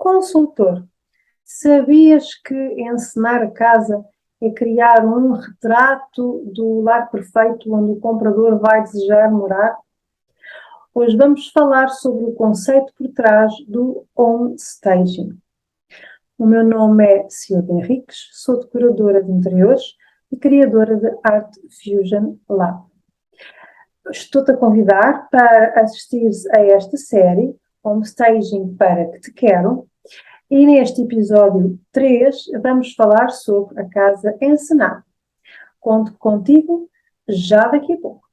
Consultor, sabias que encenar a casa é criar um retrato do lar perfeito onde o comprador vai desejar morar? Hoje vamos falar sobre o conceito por trás do home staging. O meu nome é Silvia Henriques, sou decoradora de interiores e criadora de Art Fusion Lab. Estou-te a convidar para assistires a esta série, Home Staging para que te quero, e neste episódio 3 vamos falar sobre a casa encenada. Conto contigo já daqui a pouco.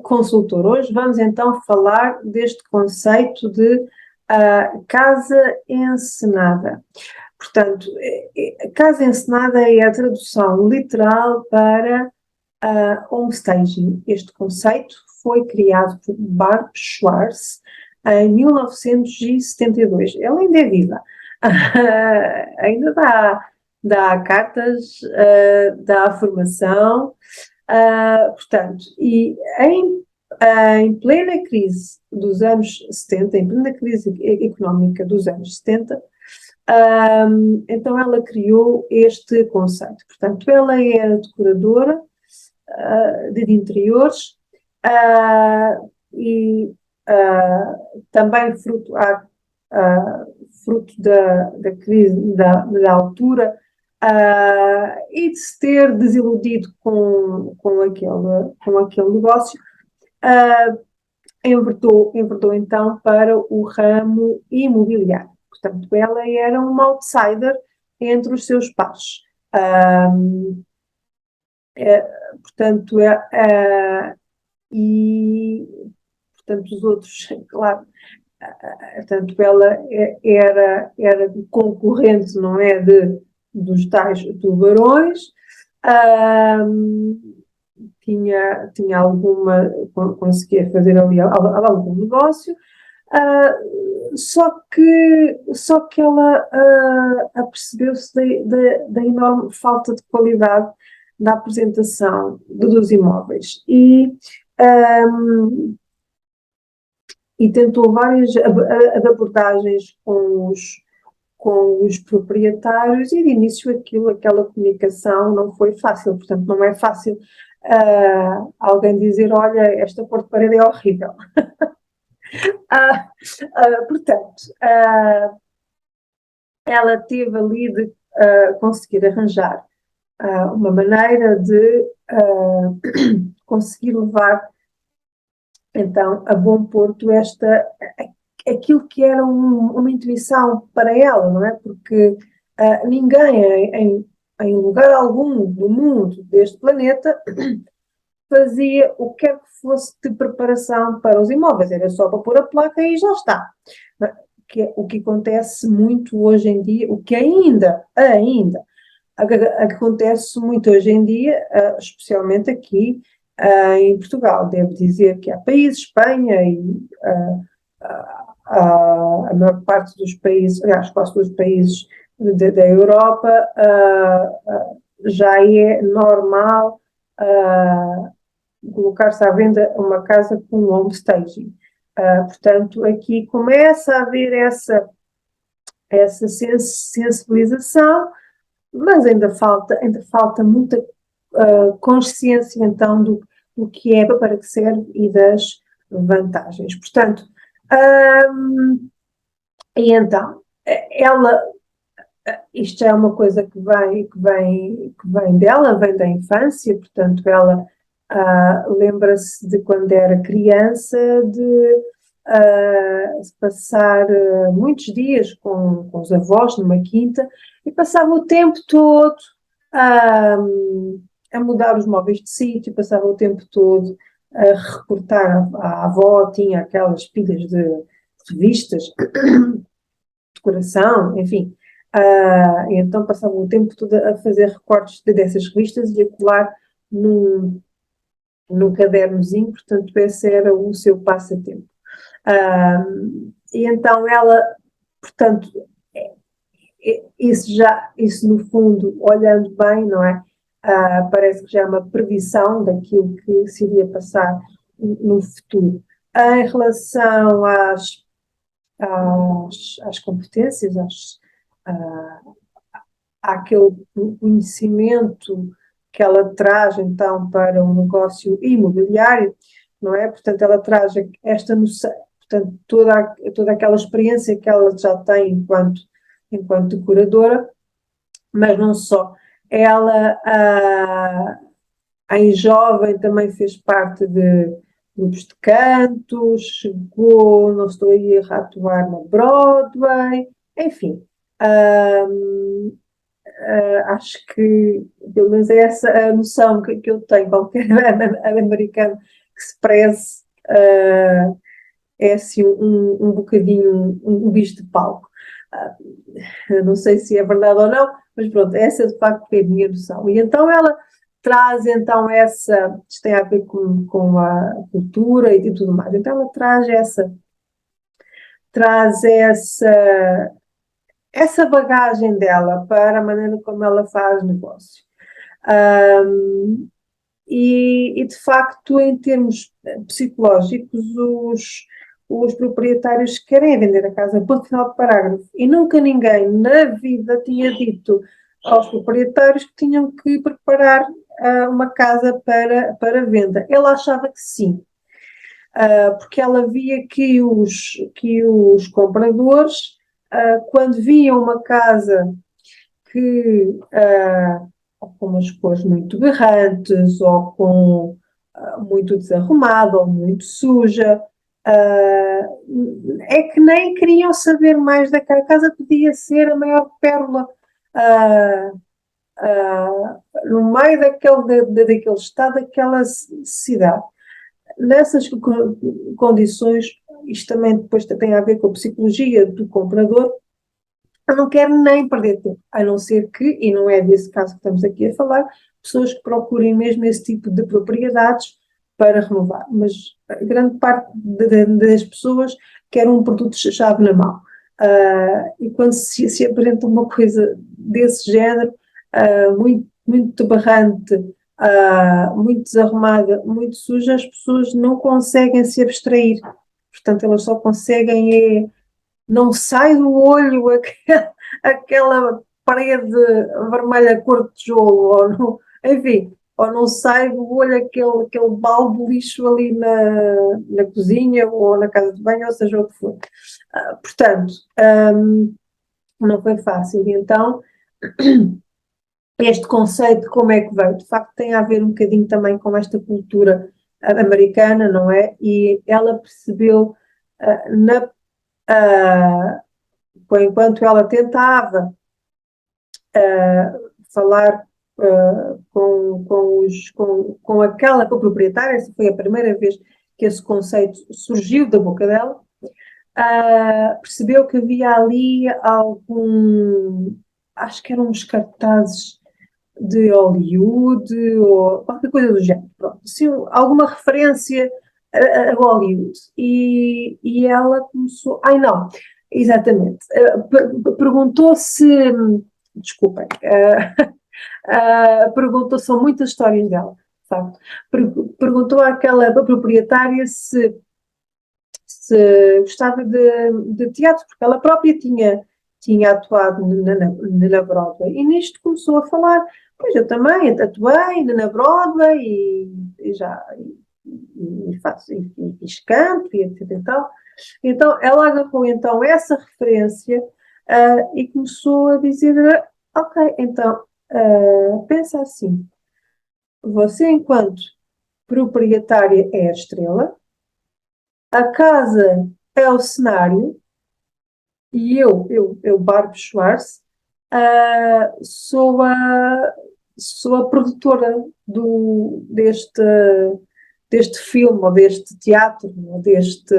Consultor, hoje vamos então falar deste conceito de casa encenada. Portanto, a casa encenada é a tradução literal para home staging. Este conceito foi criado por Barb Schwartz em 1972. Ela ainda é viva. Ainda dá cartas, dá formação. Portanto, e em plena crise dos anos 70, em plena crise económica dos anos 70, então ela criou este conceito. Portanto, ela era decoradora de interiores e também fruto da crise da altura e de se ter desiludido com aquele negócio, envertou então para o ramo imobiliário. Portanto, ela era uma outsider entre os seus pares. Portanto, e portanto, os outros, claro, portanto, ela era concorrente, não é, dos tais tubarões, tinha alguma, conseguia fazer ali algum negócio, só que ela apercebeu-se da enorme falta de qualidade da apresentação dos imóveis e tentou várias abordagens com os proprietários e de início aquela comunicação não foi fácil, portanto não é fácil alguém dizer, olha, esta cor de parede é horrível. Portanto, ela teve ali de conseguir arranjar uma maneira de conseguir levar então a bom porto aquilo que era uma intuição para ela, não é? Porque ninguém em lugar algum do mundo, deste planeta, fazia o que quer que fosse de preparação para os imóveis, era só para pôr a placa e já está. O que acontece muito hoje em dia, o que ainda acontece muito hoje em dia, especialmente aqui em Portugal. Devo dizer que há países, Espanha e a maior parte dos países, aliás, quase todos os países da Europa, já é normal colocar-se à venda uma casa com um home staging. Portanto, aqui começa a haver essa sensibilização, mas ainda falta muita consciência, então, do que é, para que serve e das vantagens. Portanto, e então, isto é uma coisa que vem dela, vem da infância, portanto, ela lembra-se de quando era criança, de passar muitos dias com os avós numa quinta e passava o tempo todo a mudar os móveis de sítio, passava o tempo todo a recortar a avó, tinha aquelas pilhas de revistas, decoração, enfim. Então passava o tempo todo a fazer recortes dessas revistas e a colar num cadernozinho, portanto esse era o seu passatempo. E então ela, portanto, isso no fundo, olhando bem, não é? parece que já é uma previsão daquilo que se iria passar no futuro. Em relação às competências, àquele conhecimento que ela traz, então, para um negócio imobiliário, não é? Portanto, ela traz esta noção, portanto, toda aquela experiência que ela já tem enquanto decoradora, mas não só. Ela, em jovem, também fez parte de grupos de canto, chegou, não estou aí a atuar na Broadway, enfim. Acho que, pelo menos, é essa a noção que eu tenho. Qualquer americano que se preze é assim um bocadinho um bicho de palco. Não sei se é verdade ou não, mas pronto, essa de facto é a minha noção. E então ela traz então isto tem a ver com a cultura e tudo mais, então ela traz essa bagagem dela para a maneira como ela faz negócio. E, de facto, em termos psicológicos, os proprietários querem vender a casa, ponto final de parágrafo. E nunca ninguém na vida tinha dito aos proprietários que tinham que preparar uma casa para venda. Ela achava que sim, porque ela via que os compradores, quando viam uma casa que ou com umas cores muito berrantes, ou com muito desarrumada, ou muito suja, é que nem queriam saber mais daquela casa, podia ser a maior pérola no meio daquele estado, daquela cidade. Nessas condições, isto também depois tem a ver com a psicologia do comprador. Eu não quero nem perder tempo, a não ser que, e não é desse caso que estamos aqui a falar, pessoas que procurem mesmo esse tipo de propriedades para renovar. Mas a grande parte das pessoas quer um produto-chave na mão. E quando se apresenta uma coisa desse género, muito, muito barrante, muito desarrumada, muito suja, as pessoas não conseguem se abstrair. Portanto, elas só conseguem não sai do olho aquela parede vermelha cor de tijolo, enfim, ou não sai do olho aquele balde de lixo ali na cozinha ou na casa de banho, ou seja o que for. Portanto, não foi fácil. E então, este conceito, como é que veio? De facto, tem a ver um bocadinho também com esta cultura americana, não é? E ela percebeu enquanto ela tentava falar com aquela proprietária, essa foi a primeira vez que esse conceito surgiu da boca dela, percebeu que havia ali acho que eram uns cartazes de Hollywood ou qualquer coisa do género, pronto, assim, alguma referência a Hollywood. E ela começou, ai não, exatamente, perguntou se, desculpem, perguntou, são muitas histórias dela, de facto, perguntou àquela proprietária se gostava de teatro, porque ela própria tinha atuado na Broadway, e nisto começou a falar, pois eu também atuei na Broadway e já e faço, e fiz canto e etc e tal. Então ela agarrou então essa referência e começou a dizer, ok, então pensa assim, você enquanto proprietária é a estrela, a casa é o cenário, e eu Barbie Schwartz, sou a produtora deste filme, ou deste teatro, ou deste,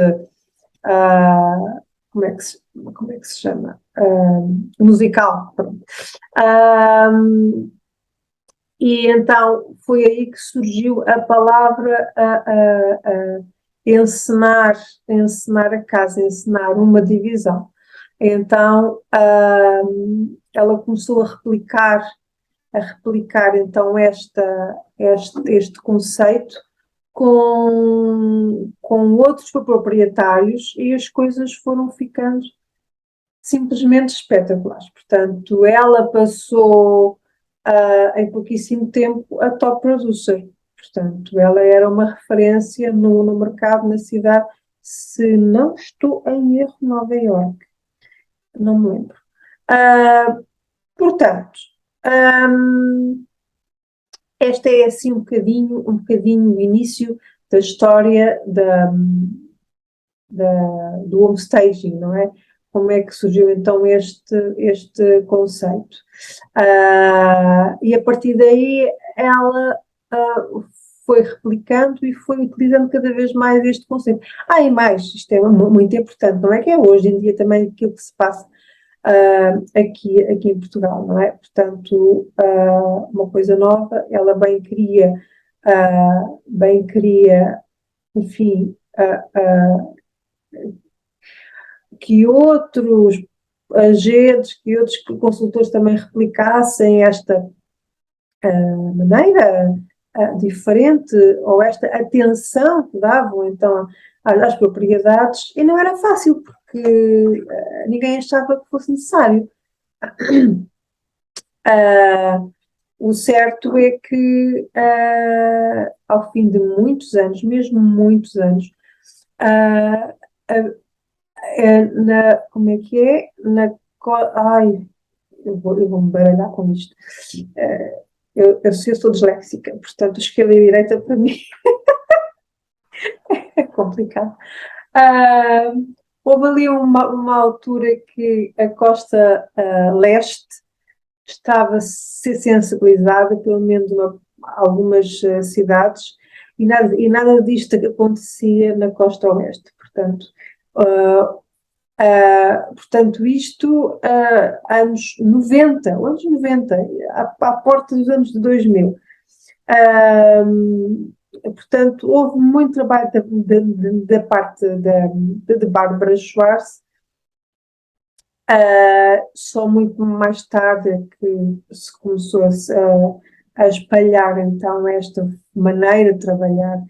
como é que se chama? Musical. Pronto. E então foi aí que surgiu a palavra encenar a casa, encenar uma divisão. Então ela começou a replicar a replicar então este conceito com outros proprietários e as coisas foram ficando simplesmente espetaculares. Portanto, ela passou em pouquíssimo tempo a top producer. Portanto, ela era uma referência no mercado, na cidade, se não estou em erro, Nova Iorque. Não me lembro. Portanto, este é assim um bocadinho o início da história do homestaging, não é? Como é que surgiu então este conceito? E a partir daí ela foi replicando e foi utilizando cada vez mais este conceito. E mais, isto é muito importante, não é que é hoje em dia também aquilo que se passa aqui em Portugal, não é? Portanto, uma coisa nova, ela bem queria, enfim, que outros agentes, que outros consultores também replicassem esta maneira diferente, ou esta atenção que davam então às propriedades, e não era fácil, porque ninguém achava que fosse necessário. O certo é que, ao fim de muitos anos, mesmo muitos anos, como é que é? Eu vou me baralhar com isto. Eu sou disléxica, portanto, esquerda e direita para mim é complicado. Houve ali uma altura que a costa leste estava a ser sensibilizada, pelo menos algumas cidades, e nada disto acontecia na costa oeste. Portanto, isto anos 90, à porta dos anos de 2000. Portanto, houve muito trabalho da parte de Barbara Schwartz. Só muito mais tarde é que se começou a espalhar então esta maneira de trabalhar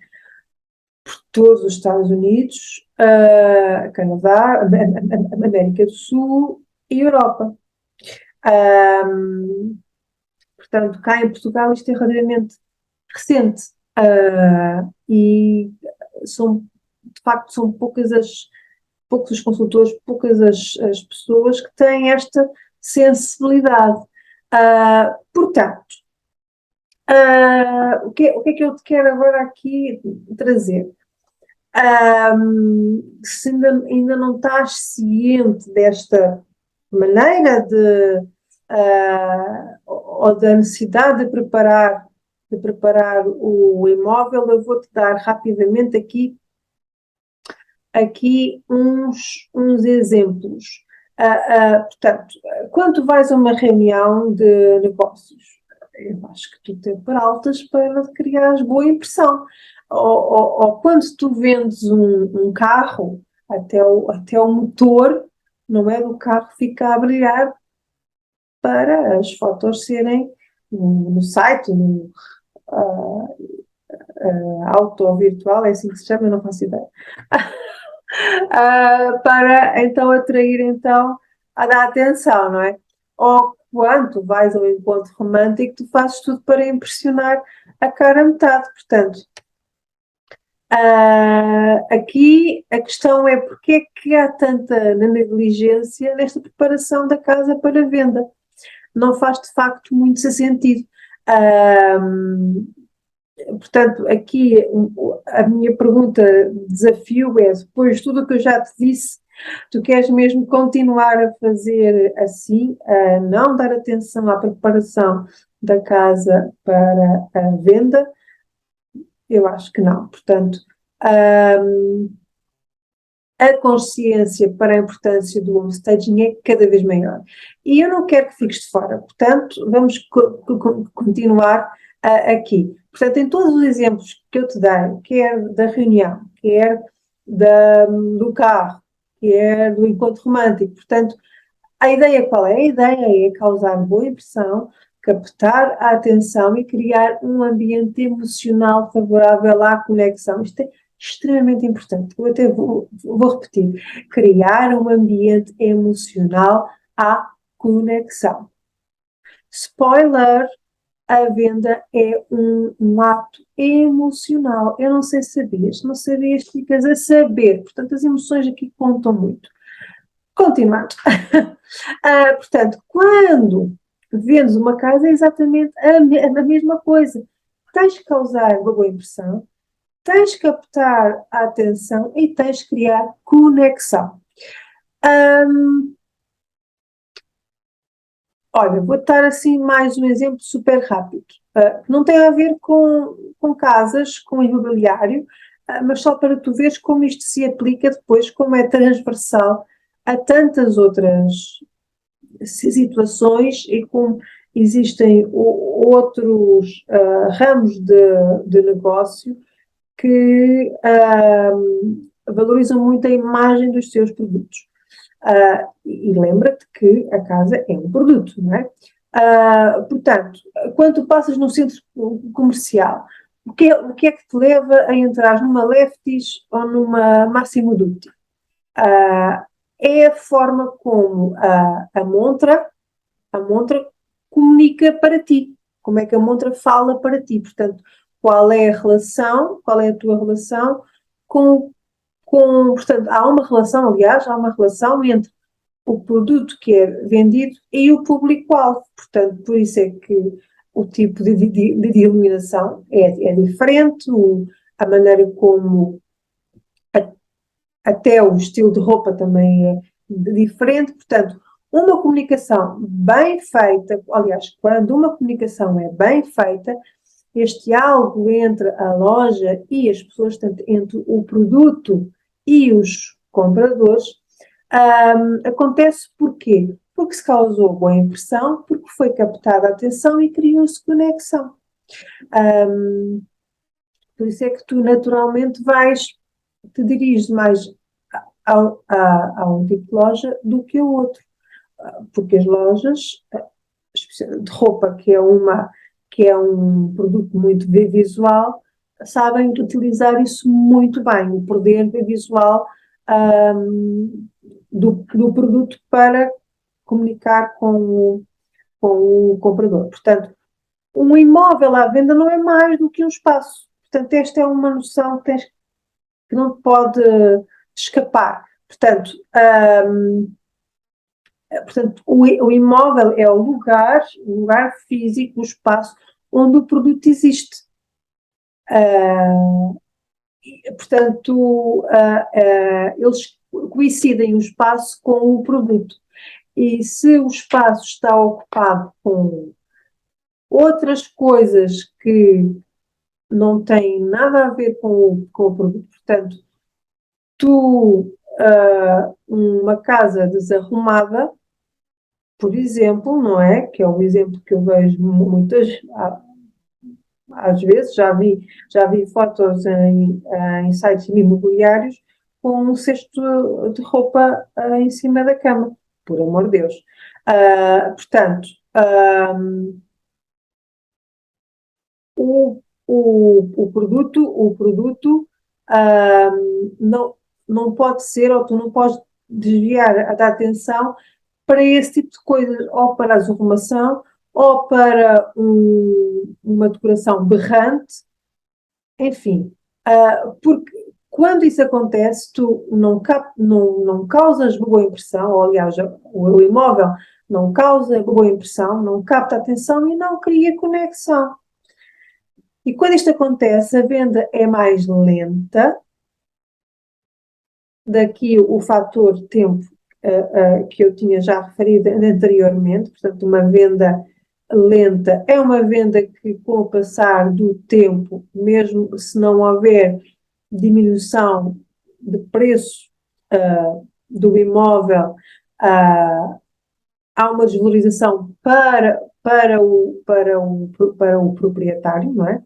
por todos os Estados Unidos, Canadá, América do Sul e Europa. Portanto, cá em Portugal isto é relativamente recente e de facto são poucos os consultores, poucas as pessoas que têm esta sensibilidade. Portanto, o que é que eu te quero agora aqui trazer? Se ainda não estás ciente desta maneira ou da necessidade de preparar o imóvel, eu vou-te dar rapidamente aqui uns exemplos. Portanto, quando vais a uma reunião de negócios, eu acho que tu te peraltas para criares boa impressão. Ou quando tu vendes um carro, até o motor, não é, do carro fica a brilhar para as fotos serem no site, no auto virtual, é assim que se chama, eu não faço ideia. Para então atrair então a dar atenção, não é? Ou quando vais ao encontro romântico, tu fazes tudo para impressionar a cara metade. Portanto, aqui a questão é porque é que há tanta negligência nesta preparação da casa para venda. Não faz de facto muito sentido. Portanto, aqui a minha pergunta, desafio é, depois de tudo o que eu já te disse, tu queres mesmo continuar a fazer assim, a não dar atenção à preparação da casa para a venda? Eu acho que não. Portanto, a consciência para a importância do homestaging é cada vez maior. E eu não quero que fiques de fora. Portanto, vamos continuar aqui. Portanto, em todos os exemplos que eu te dei, quer da reunião, quer do carro, quer do encontro romântico, portanto, a ideia qual é? A ideia é causar boa impressão, captar a atenção e criar um ambiente emocional favorável à conexão. Isto é extremamente importante. Eu até vou repetir. Criar um ambiente emocional à conexão. Spoiler, a venda é um ato emocional. Eu não sei se sabias. Se não sabias, ficas a saber. Portanto, as emoções aqui contam muito. Continuando. Portanto, quando vendes uma casa, é exatamente a mesma coisa. Tens que causar uma boa impressão, tens que captar a atenção e tens que criar conexão. Olha, vou dar assim mais um exemplo super rápido, que não tem a ver com casas, com imobiliário, mas só para tu veres como isto se aplica depois, como é transversal a tantas outras situações e como existem outros ramos de negócio que valorizam muito a imagem dos seus produtos. E lembra-te que a casa é um produto, não é? Portanto, quando tu passas num centro comercial, o que é que te leva a entrar numa Lefties ou numa Massimo Dutti? É a forma como a montra comunica para ti, como é que a montra fala para ti. Portanto, qual é a tua relação portanto, há uma relação, aliás, há uma relação entre o produto que é vendido e o público-alvo. Portanto, por isso é que o tipo de iluminação é diferente, a maneira como até o estilo de roupa também é diferente. Portanto, uma comunicação bem feita, aliás, quando uma comunicação é bem feita, este diálogo entre a loja e as pessoas, portanto, entre o produto e os compradores, acontece porquê? Porque se causou boa impressão, porque foi captada a atenção e criou-se conexão. Por isso é que tu naturalmente te diriges mais a um tipo de loja do que a outro. Porque as lojas de roupa, que é um produto muito visual, sabem utilizar isso muito bem, o poder visual do produto para comunicar com o comprador. Portanto, um imóvel à venda não é mais do que um espaço. Portanto, esta é uma noção que não te pode escapar. Portanto, o imóvel é o lugar físico, o espaço onde o produto existe. Portanto, eles coincidem o espaço com o produto. E se o espaço está ocupado com outras coisas que não têm nada a ver com o produto, portanto, uma casa desarrumada, por exemplo, não é? Que é um exemplo que eu vejo às vezes, já vi fotos em sites imobiliários com um cesto de roupa em cima da cama, por amor de Deus. Portanto, o produto não pode ser, ou tu não podes desviar a atenção para esse tipo de coisas, ou para a desarrumação, ou para uma decoração berrante, enfim, porque quando isso acontece, tu não causas boa impressão, ou aliás, o imóvel não causa boa impressão, não capta atenção e não cria conexão. E quando isto acontece, a venda é mais lenta, daqui o fator tempo que eu tinha já referido anteriormente, portanto, uma venda lenta é uma venda que, com o passar do tempo, mesmo se não houver diminuição de preço do imóvel, há uma desvalorização para o proprietário, não é?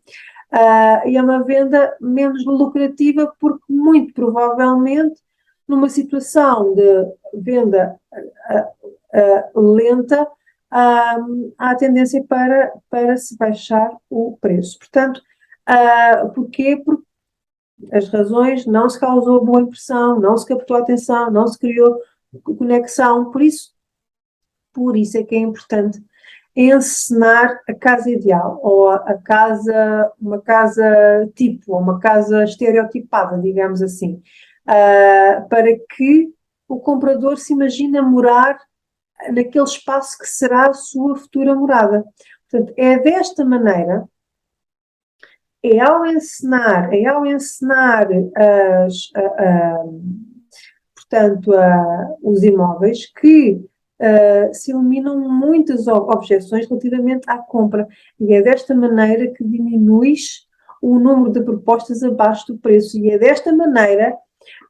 E é uma venda menos lucrativa porque, muito provavelmente, numa situação de venda lenta, há tendência para se baixar o preço. Portanto, porquê? Porque as razões, não se causou boa impressão, não se captou atenção, não se criou conexão, por isso é que é importante encenar a casa ideal, ou a casa, uma casa tipo, ou uma casa estereotipada, digamos assim, para que o comprador se imagine a morar naquele espaço que será a sua futura morada. Portanto, é desta maneira, é ao encenar portanto, os imóveis que se eliminam muitas objeções relativamente à compra. E é desta maneira que diminuis o número de propostas abaixo do preço. E é desta maneira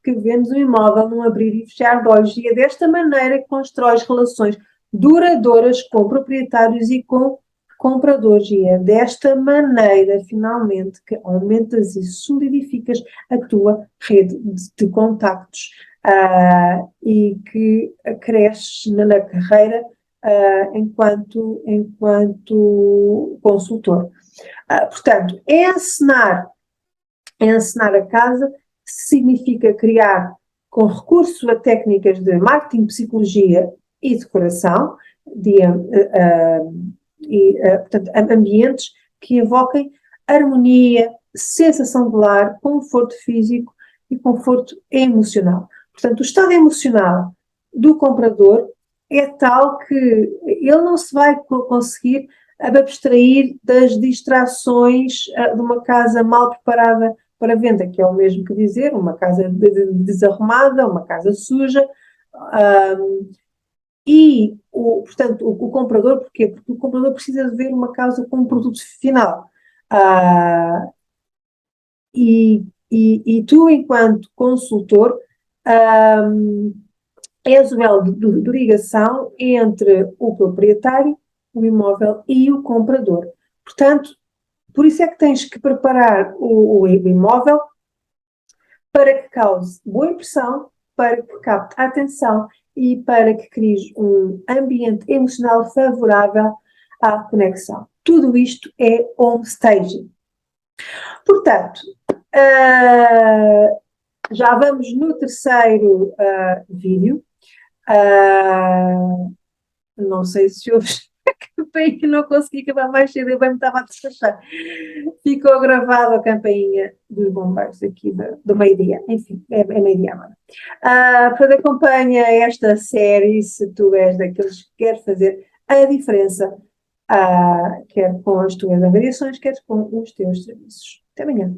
que vendes um imóvel num abrir e fechar de olhos. E é desta maneira que constróis relações duradouras com proprietários e com compradores. E é desta maneira, finalmente, que aumentas e solidificas a tua rede de contactos e que cresces na carreira enquanto consultor. Portanto, encenar a casa significa criar, com recurso a técnicas de marketing, psicologia e decoração, portanto, ambientes que evoquem harmonia, sensação de lar, conforto físico e conforto emocional. Portanto, o estado emocional do comprador é tal que ele não se vai conseguir abstrair das distrações de uma casa mal preparada para venda, que é o mesmo que dizer uma casa desarrumada, uma casa suja, portanto, o comprador, porquê? Porque o comprador precisa de ver uma casa com um produto final. E tu, enquanto consultor, és o elo de ligação entre o proprietário, o imóvel e o comprador. Portanto, por isso é que tens que preparar o imóvel para que cause boa impressão, para que capte a atenção e para que cries um ambiente emocional favorável à conexão. Tudo isto é home staging. Portanto, já vamos no terceiro vídeo. Não sei se ouves a campainha, não consegui acabar mais cedo, eu bem me estava a despachar. Ficou gravada a campainha dos bombeiros aqui do meio-dia. Enfim, é meio-dia agora. Portanto, acompanha esta série se tu és daqueles que quer fazer a diferença, quer com as tuas avaliações, quer com os teus serviços. Até amanhã.